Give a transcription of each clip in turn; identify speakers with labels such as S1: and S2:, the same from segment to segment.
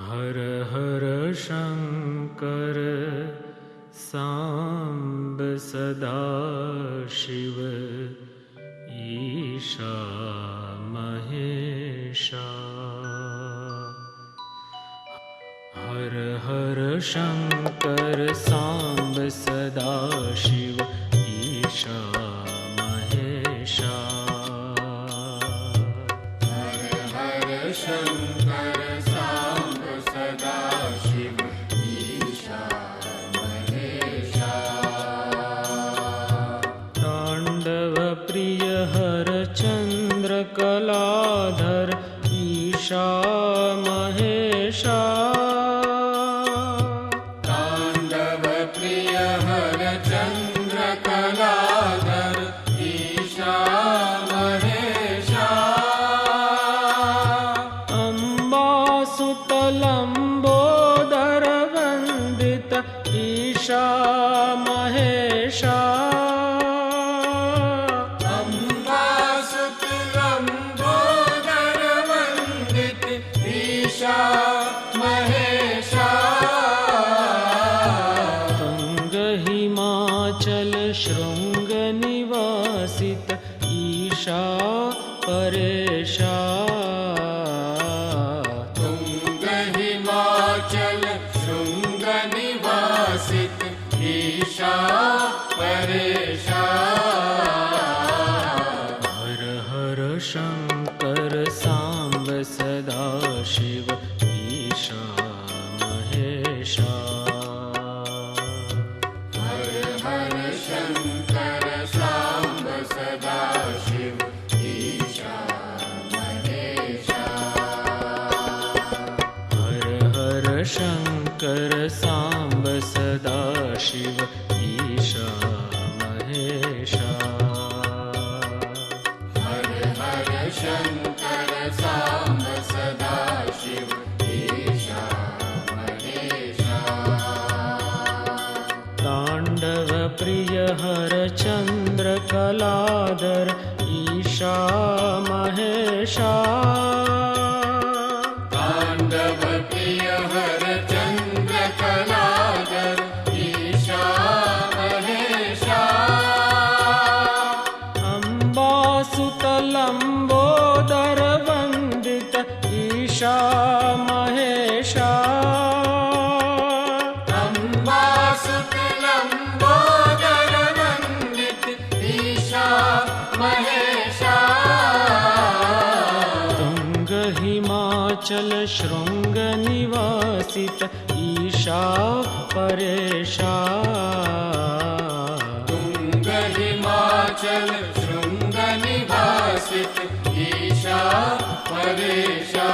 S1: हर हर शंकर सांब सदा शिव ईशा महेशा। हर हर शंकर सांब सदा शिव ईशा महेशा।
S2: हर हर शंकर सांब सदा शिव ईशा महेशा।
S1: तांडव प्रिय हर चंद्र कलाधर ईशा महेशा।
S2: तांडव प्रिय हर चंद्र कलाधर ईशा महेशा।
S1: अम्बासुतलंबोदर वंदित ईशा महेशा।
S2: अम्बासुतलंबोदर वंदित ईशा महेशा।
S1: तुंग हिमाचल शृंग निवासित ईशा परेशा।
S2: तुंग हिमाचल शृंग निवासित ईशा परेशा।
S1: हर हर शंकर सांब सदा शिव ईशा महेशा।
S2: हर हर शंकर सांब सदा शिव ईशा महेशा।
S1: हर हर शंकर सांब सदा शिव ईशा महेशा।
S2: हर हर शंकर सांब सदा शिव ईशा महेशा।
S1: तांडव प्रिय हर चंद्र कलाधर ईशा महेशा।
S2: तांडव प्रिय हर चंद्र कलाधर ईशा महेशा।
S1: अम्बासुतलंबोदर वंदित ईशा महेशा।
S2: अम्बासुतलंबोदर वंदित ईशा महेशा।
S1: तुंग हिमाचल शृंग निवासित ईशा परेशा।
S2: तुंग हिमाचल शृंग निवासित ईशा परेशा।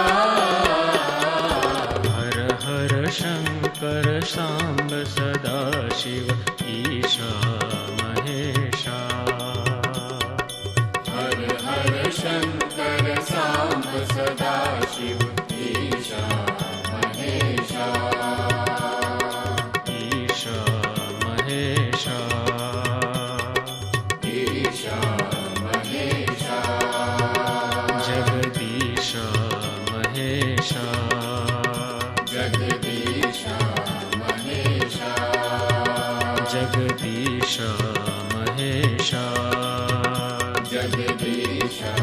S1: हर हर शंकर सांब सदा शिव ईशा महेशा।
S2: हर हर शंकर सांब सदा शिव ईशा महेशा।
S1: ईशा महेशा।
S2: ईशा महेशा।
S1: जगदीशा महेशा।
S2: जगदीशा महेशा।
S1: जगदीशा महेशा।
S2: जगदीशा